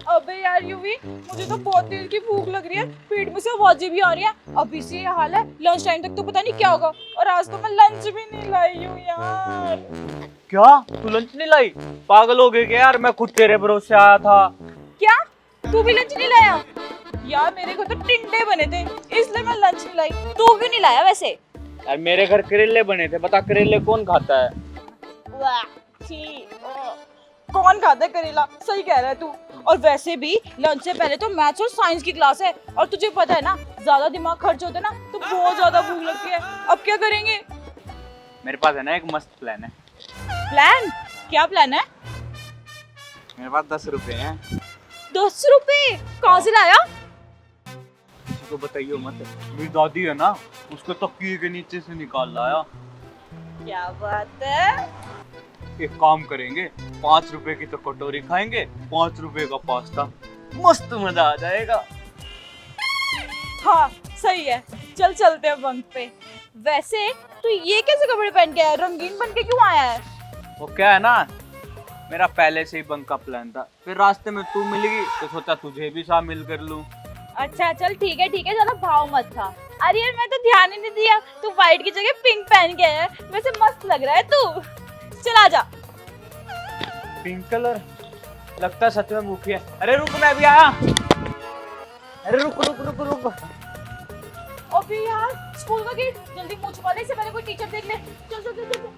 अबे यार यूवी, मुझे तो बहुत देर की भूख लग रही है, पेट में से आवाजें भी आ रही हैं। अभी से ये हाल है, लंच टाइम तक तो पता नहीं क्या होगा। और आज तो मैं लंच भी नहीं लाई हूँ यार। क्या तू लंच नहीं लाई? पागल हो गए क्या यार? मैं खुद तेरे भरोसे आया था। क्या तू भी लंच नहीं लाया? यार मेरे घर तो टिंडे बने थे, इसलिए मैं लंच नहीं लाई। तू क्यों नहीं लाया वैसे? यार मेरे घर करेले बने थे। बता करेले कौन खाता है? वाह, छी, कौन खाता है करेला? सही कह रहा है तू। और वैसे भी लंच से पहले तो मैथ्स और साइंस की क्लास है, और तुझे पता है ना, ज्यादा दिमाग खर्च होता है ना तो बहुत ज्यादा भूख लगती है। अब क्या करेंगे? मेरे पास है ना एक मस्त प्लान है। प्लान? क्या प्लान है? मेरे पास 10 रुपए हैं। 10 रुपए कहाँ से लाया? किसी को बताइए मत। मेरी दादी है ना, उसको तकिए के नीचे से निकाल लाया। क्या बात है? एक काम करेंगे, 5 रुपए की तो कटोरी खाएंगे, 5 रुपए का पास्ता। मस्त मजा आ जाएगा। हाँ सही है, चल चलते हैं बंक पे। वैसे तू ये कैसे कपड़े पहन के आया? रंगीन बन के क्यों आया है? वो क्या है ना, मेरा पहले से ही बंक का प्लान था। फिर रास्ते में तू मिल गई तो सोचा तुझे भी शामिल कर लूं। अच्छा चल ठीक है, ज्यादा भाव मत था। अरे यार मैं तो ध्यान ही नहीं दिया, तू व्हाइट की जगह पिंक पहन के आया है। वैसे मस्त लग रहा है तू। चल आजा। पिंक कलर लगता है सच में भूखी है। अरे रुक, मैं भी आया। अरे रुक रुक रुक रुक। अबे यार स्कूल का गेट, जल्दी मुंह छुपा ले, इससे पहले कोई टीचर देख ले। चल चल चल चल।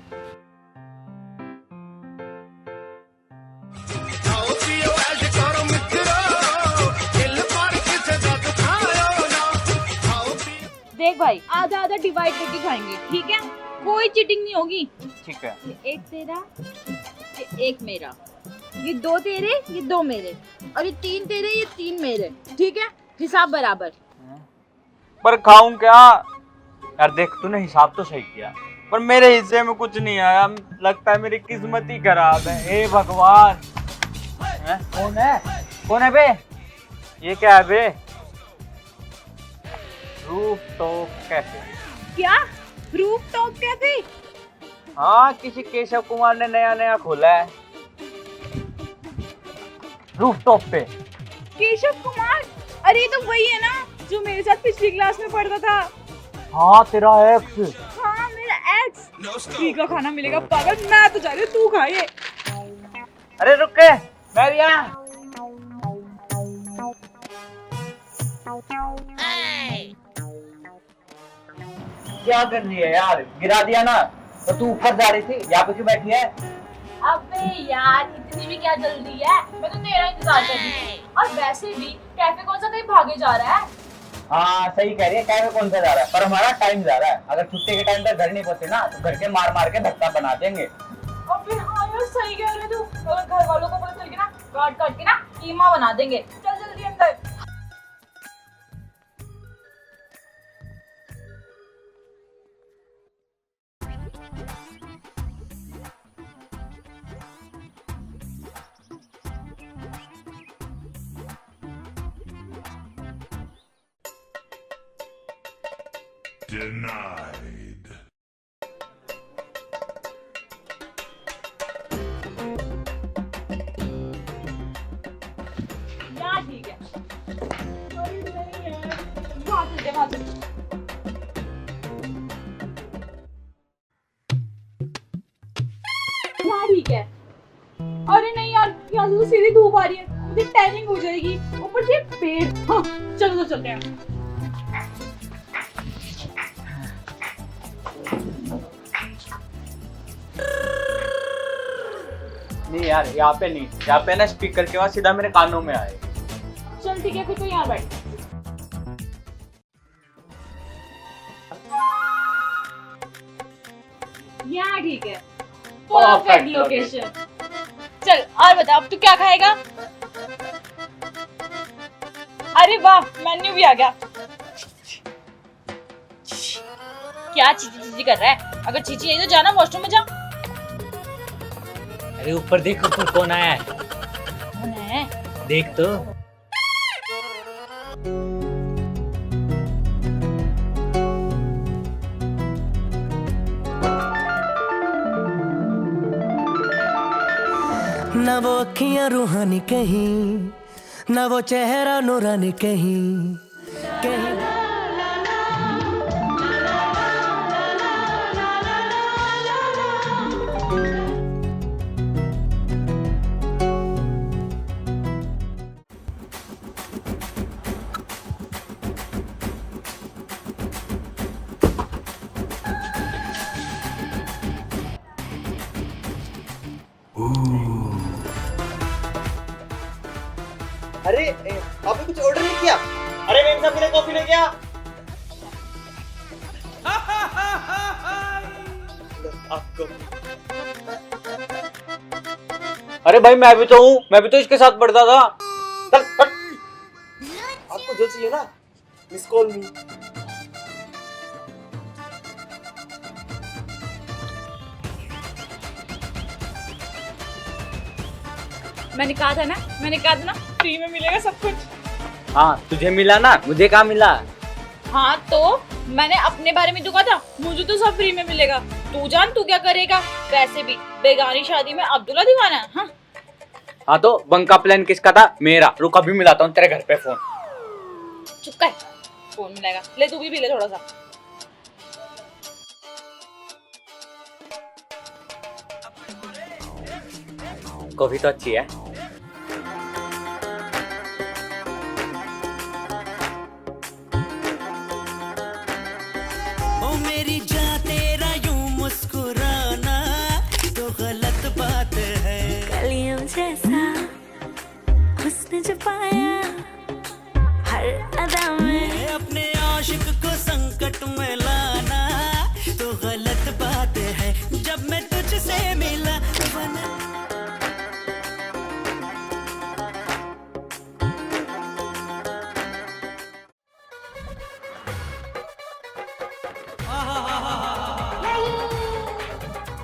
देख भाई, आधा आधा डिवाइड करके खाएंगे, ठीक है? कोई चीटिंग नहीं होगी। ठीक है। ये एक तेरा, ये एक मेरा, ये 2 तेरे, ये 2 मेरे, और ये 3 तेरे, ये 3 मेरे, ठीक है? हिसाब बराबर। पर खाऊं क्या? यार देख, तूने हिसाब तो सही किया, पर मेरे हिस्से में कुछ नहीं आया। लगता है मेरी किस्मत ही खराब है। हे भगवान। कौन है? कौन है बे? ये क्या है बे? Roof top cafe. क्या? Roof top cafe? हाँ, किसी केशव कुमार ने नया नया खोला है रूफ टॉप पे। केशव कुमार? अरे ये तो वही है ना जो मेरे साथ पिछली क्लास में पढ़ता था। हाँ, तेरा एक्स। हाँ मेरा एक्स। फ्री का खाना मिलेगा पागल, मैं तो जा रही हूँ, तू खा ये। अरे रुक के, मैं भी आया। क्या कर रही है यार? गिरा दिया ना। तो तू ऊपर जा रही थी, यहाँ पे क्यों बैठी है? अबे यार इतनी भी क्या जल्दी है, मैं तो तेरा इंतजार कर रही थी। और वैसे भी कैफे कौन सा कहीं भागे जा रहा है? हाँ सही कह रही है, कैफे कौन सा जा रहा है, पर हमारा टाइम जा रहा है। अगर छुट्टी के टाइम तक घर नहीं पहुंचे ना तो घर के मार मार के धक्का बना देंगे। अबे हाँ यार सही कह रहे तू। अगर घर वालों को पता चल के ना, काट काट के ना कीमा बना देंगे। चल जल्दी अंदर। Denied. यार ठीक है। अरे नहीं यार, वहाँ चलते वहाँ चलते। यहाँ ठीक है। अरे नहीं यार, यहाँ से तो सीधी धूप आ रही है, मुझे टैनिंग हो जाएगी, ऊपर से पेड़। हाँ चलो तो चलते हैं। नहीं यार, यहाँ पे नहीं, यहाँ पे ना स्पीकर के बाद सीधा मेरे कानों में आए। चल ठीक है, फिर तो यहाँ बैठ। यहाँ ठीक है, परफेक्ट लोकेशन। चल और बता, अब तू क्या खाएगा? अरे वाह, मेन्यू भी आ गया। क्या चीची चीची कर रहा है? अगर चीची नहीं तो जाना वॉशरूम में जा। अरे ऊपर देख, ऊपर कौन आया है? कौन है? देख तो। ना वो अखियां रूहानी कहीं, ना वो चेहरा नूरानी कहीं कहीं। अरे आपने कुछ ऑर्डर नहीं किया? अरे मैम साहब के लिए कॉफी लेके आ। आपको अरे भाई मैं भी तो हूँ, मैं भी तो इसके साथ पढ़ता था। चल हट। आपको जो चाहिए ना, मिस कॉल मी। मैंने कहा था ना फ्री में मिलेगा सब कुछ। हाँ तुझे मिला ना, मुझे कहाँ मिला? हाँ तो मैंने अपने बारे में तो कहा था, मुझे तो सब फ्री में मिलेगा। तू जान तू क्या करेगा। वैसे भी बेगानी शादी में अब्दुल्ला दीवाना है। हाँ हाँ तो बंक का प्लान किसका था? मेरा। रुक अभी मिलाता हूँ तेरे घर पे फोन। चुप कर, फोन मिलेगा। ले तू भी पी ले थोड़ा सा। कॉफी तो अच्छी है। ओ मेरी जान तेरा यूं मुस्कुराना तो गलत बात है। कलियों जैसा हुस्न जो पाया हर अदा में, अपने आशिक को संकट में लाना तो गलत बात है। जब मैं तुझसे मिला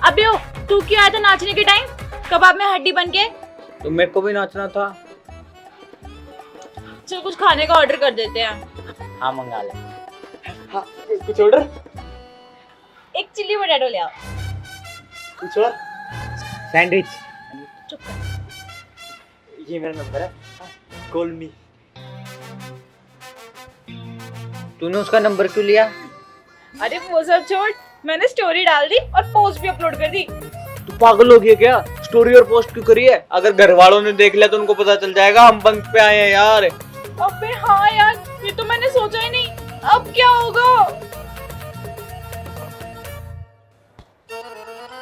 अबे ओ, तू क्यों आया था नाचने के टाइम कबाब में हड्डी बन के? तो मेरे को भी नाचना था। चल कुछ खाने का ऑर्डर कर देते हैं। हाँ मंगा ले। हाँ कुछ ऑर्डर? एक चिल्ली पोटैटो ले आओ। कुछ और? सैंडविच। चुप कर। ये मेरा नंबर है, कॉल मी। तूने उसका नंबर क्यों लिया? अरे वो सब छोड़, मैंने स्टोरी डाल दी और पोस्ट भी अपलोड कर दी। तू पागल हो गया क्या? स्टोरी और पोस्ट क्यों करी है? अगर घर वालों ने देख लिया तो उनको पता चल जाएगा हम बंक पे आए हैं यार। अबे हाँ यार, ये तो मैंने सोचा ही नहीं। अब क्या होगा?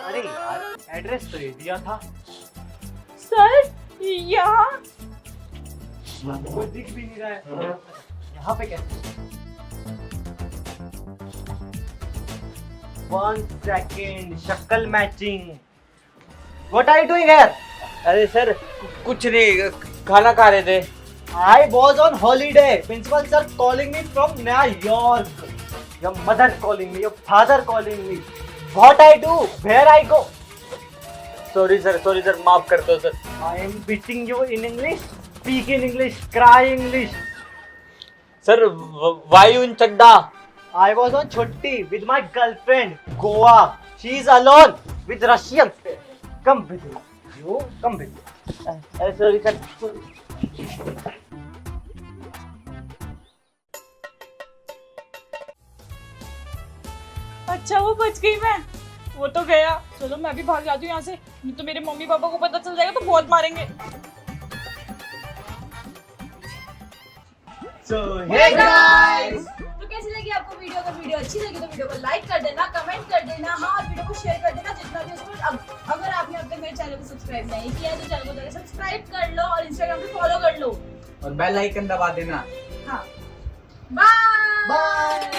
अरे यार एड्रेस तो ये दिया था। सर यहाँ कोई दिख भी नहीं रहा है। यहाँ पे कैसे? 1 सेकेंड, शक्ल matching. What are you doing here? अरे सर कुछ नहीं, खाना खा रहे थे। I was on holiday. Principal sir calling me from New York. Your mother calling me. Your father calling me. What I do? Where I go? Sorry sir माफ कर दो sir. I am beating you in English. Speak in English. Cry English. Sir वायु इन चड्डा। I was on Chotti with my girlfriend. Goa. She is alone with Russians. Come with me. You come with me. Sorry sir. अच्छा वो बच गई मैं। वो तो गया। चलो मैं भी भाग जाती हूँ यहाँ से, नहीं तो मेरे मम्मी पापा को पता चल जाएगा तो बहुत मारेंगे। So hey guys. तो कैसी लगी आपको वीडियो? अगर वीडियो अच्छी लगी तो वीडियो को लाइक कर देना, कमेंट कर देना, हाँ वीडियो को शेयर कर देना जितना भी उसमें। अगर आपने अब तक मेरे चैनल को सब्सक्राइब नहीं किया है तो चैनल को जाकर सब्सक्राइब कर लो और इंस्टाग्राम पे फॉलो कर लो और बेल आइकन दबा देना। हाँ बाय। Bye.